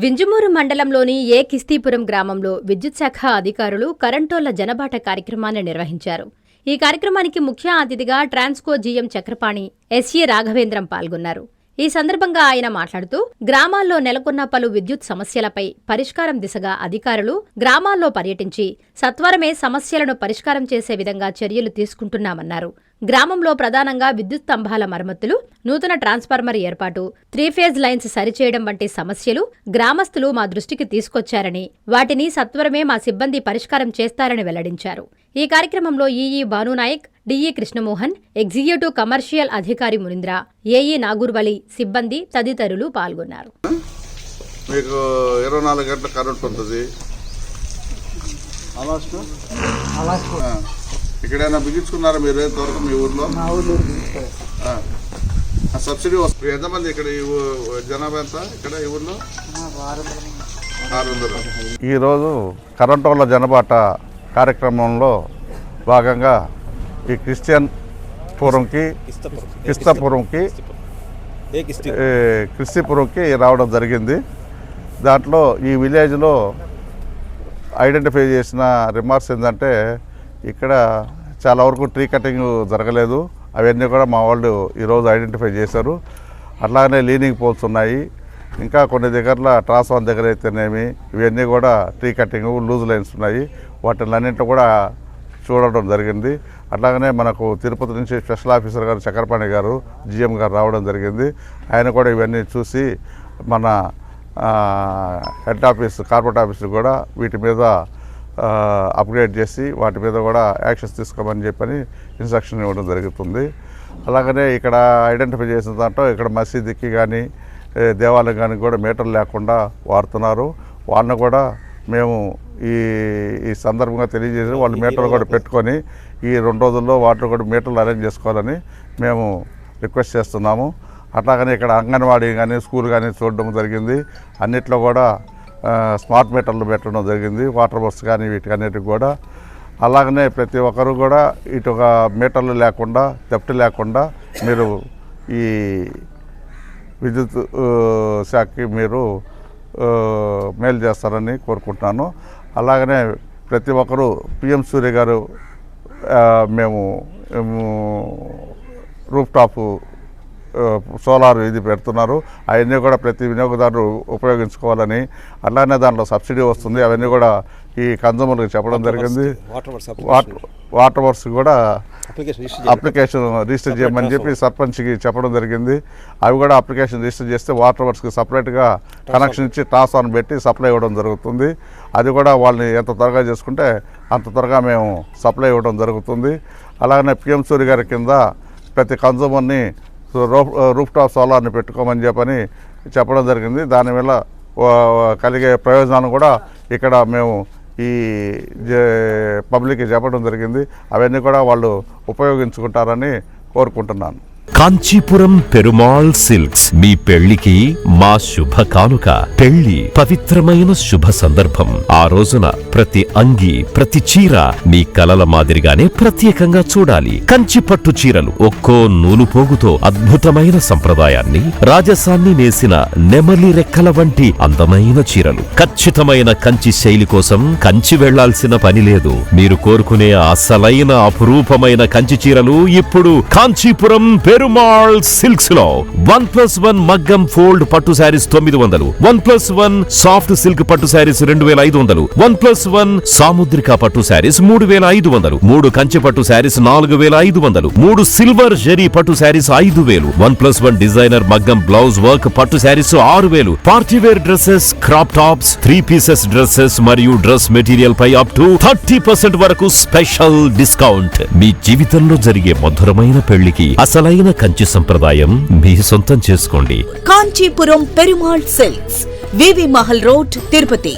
వింజమూరు మండలంలోని ఏ కిస్తీపురం గ్రామంలో విద్యుత్ శాఖ అధికారులు కరెంటోళ్ల జనబాట కార్యక్రమాన్ని నిర్వహించారు. ఈ కార్యక్రమానికి ముఖ్య అతిథిగా ట్రాన్స్కో జీఎం చక్రపాణి, ఎస్ఏ రాఘవేంద్రం పాల్గొన్నారు. ఈ సందర్భంగా ఆయన మాట్లాడుతూ గ్రామాల్లో నెలకొన్న పలు విద్యుత్ సమస్యలపై పరిష్కారం దిశగా అధికారులు గ్రామాల్లో పర్యటించి సత్వరమే సమస్యలను పరిష్కారం చేసే విధంగా చర్యలు తీసుకుంటున్నామన్నారు. గ్రామంలో ప్రధానంగా విద్యుత్ స్తంభాల మరమ్మతులు, నూతన ట్రాన్స్ఫార్మర్ ఏర్పాటు, 3 ఫేజ్ లైన్స్ సరిచేయడం వంటి సమస్యలు గ్రామస్తులు మా దృష్టికి తీసుకొచ్చారని, వాటిని సత్వరమే మా సిబ్బంది పరిష్కారం చేస్తారని వెల్లడించారు. ఈ కార్యక్రమంలో EE Bhanunayak, DE Krishnamohan, executive commercial అధికారి మునింద్ర, ఏఈ నాగూర్వలి, సిబ్బంది తదితరులు పాల్గొన్నారు. మీకు 24 గంటల కరెంట్ ఉంటుంది. ఇక్కడైనా బిగించుకున్నారా మీరు ఎంతవరకు మీ ఊర్లో? సబ్సిడీ వస్తుంది. ఎంతమంది ఇక్కడ జనాభా ఎంత ఇక్కడ ఈ ఊర్లో? 600. ఈరోజు కరెంటోళ్ల జనబాట కార్యక్రమంలో భాగంగా ఈ క్రిస్తీపురంకి రావడం జరిగింది. దాంట్లో ఈ విలేజ్లో ఐడెంటిఫై చేసిన రిమార్క్స్ ఏంటంటే ఇక్కడ చాలా వరకు ట్రీ కటింగ్ జరగలేదు. అవన్నీ కూడా మా వాళ్ళు ఈరోజు ఐడెంటిఫై చేశారు. అట్లాగనే లీనింగ్ పోల్స్ ఉన్నాయి. ఇంకా కొన్ని దగ్గరలో ట్రాన్స్ఫార్మర్ దగ్గర అయితేనేమి ఇవన్నీ కూడా ట్రీ కటింగ్, లూజ్ లైన్స్ ఉన్నాయి. వాటిలన్నింటిలో కూడా చూడడం జరిగింది. అట్లాగనే మనకు తిరుపతి నుంచి స్పెషల్ ఆఫీసర్ గారు చక్రపాణి గారు, జిఎం గారు రావడం జరిగింది. ఆయన కూడా ఇవన్నీ చూసి మన హెడ్ ఆఫీస్, కార్పొరేట్ ఆఫీసులు కూడా వీటి మీద అప్గ్రేడ్ చేసి వాటి మీద కూడా యాక్షన్స్ తీసుకోమని చెప్పని ఇన్స్ట్రక్షన్ ఇవ్వడం జరుగుతుంది. అలాగనే ఇక్కడ ఐడెంటిఫై చేసిన దాంట్లో ఇక్కడ మసీదుకి కానీ దేవాలయం కానీ కూడా మీటర్లు లేకుండా వాడుతున్నారు. వాళ్ళని కూడా మేము ఈ సందర్భంగా తెలియజేసి వాళ్ళు మీటర్లు కూడా పెట్టుకొని ఈ 2 రోజుల్లో వాటిలో కూడా మీటర్లు అరేంజ్ చేసుకోవాలని మేము రిక్వెస్ట్ చేస్తున్నాము. అట్లాగనే ఇక్కడ అంగన్వాడీ కానీ స్కూల్ కానీ చూడడం జరిగింది. అన్నిట్లో కూడా స్మార్ట్ మీటర్లు పెట్టడం జరిగింది. వాటర్ వర్క్స్ కానీ వీటికన్నిటికి కూడా. అలాగనే ప్రతి ఒక్కరు కూడా ఇటు ఒక మీటర్లు లేకుండా, థెఫ్ట్ లేకుండా మీరు ఈ విద్యుత్ శాఖకి మీరు మేలు చేస్తారని కోరుకుంటున్నాను. అలాగనే ప్రతి ఒక్కరూ పిఎం సూర్య గారు మేము రూఫ్ టాప్ సోలార్ ఇది పెడుతున్నారు. అవన్నీ కూడా ప్రతి వినియోగదారులు ఉపయోగించుకోవాలని, అలానే దాంట్లో సబ్సిడీ వస్తుంది. అవన్నీ కూడా ఈ కన్జ్యూమర్కి చెప్పడం జరిగింది. వాటర్ వర్క్స్ కూడా అప్లికేషన్ రిజిస్టర్ చేయమని చెప్పి సర్పంచ్కి చెప్పడం జరిగింది. అవి కూడా అప్లికేషన్ రిజిస్టర్ చేస్తే వాటర్ వర్క్స్కి సపరేట్గా కనెక్షన్ ఇచ్చి ట్రాన్స్ఫార్మర్ పెట్టి సప్లై ఇవ్వడం జరుగుతుంది. అది కూడా వాళ్ళని ఎంత త్వరగా చేసుకుంటే అంత త్వరగా మేము సప్లై ఇవ్వడం జరుగుతుంది. అలాగనే పిఎం సూర్య గారి కింద ప్రతి కన్జ్యూమర్ని రూఫ్ టాప్ సోలార్ని పెట్టుకోమని చెప్పడం జరిగింది. దానివల్ల కలిగే ప్రయోజనాలు కూడా ఇక్కడ మేము ఈ పబ్లిక్కి చెప్పడం జరిగింది. అవన్నీ కూడా వాళ్ళు ఉపయోగించుకుంటారని కోరుకుంటున్నాను. కాంచీపురం పెరుమాళ్ సిల్క్స్ మీ పెళ్లికి మా శుభ కానుక. పెళ్లి పవిత్రమైన శుభ సందర్భం. ఆ రోజున ప్రతి అంగి, ప్రతి చీర మీ కలల మాదిరిగానే ప్రత్యేకంగా చూడాలి. కంచి పట్టు చీరలు ఒక్కో నూలు పోగుతో అద్భుతమైన సంప్రదాయాన్ని, రాజసాన్ని నేసిన నెమలి రెక్కల వంటి అందమైన చీరలు. ఖచ్చితమైన కంచి శైలి కోసం కంచి వెళ్లాల్సిన పని లేదు. మీరు కోరుకునే అసలైన అపురూపమైన కంచి చీరలు ఇప్పుడు కాంచీపురం పెరుమాళ్ సిల్క్స్ లో 1+1 మగ్గం ఫోల్డ్ పట్టు శారీస్ 900, 1+1 సాఫ్ట్ సిల్క్ పట్టు శారీస్ 2500, 1+1 సాముద్రిక పట్టు శారీస్ 3500, 3 కంచి పట్టు శారీస్ 4500, 3 సిల్వర్ జరీ పట్టు శారీస్ 5000, 1+1 డిజైనర్ మగ్గం బ్లౌజ్ వర్క్ పట్టు saris 6000, party wear dresses, crop tops, 3 pieces dresses మరియు డ్రెస్ మెటీరియల్ పై అప్ టు 30% వరకు స్పెషల్ డిస్కౌంట్. మీ జీవితంలో జరిగే మధురమైన పెళ్లికి అసలైన కంచి సంప్రదాయం మీ సొంతం చేసుకోండి. కాంచీపురం పెరుమాళ్ సిల్క్స్, వివి మహల్ రోడ్, తిరుపతి.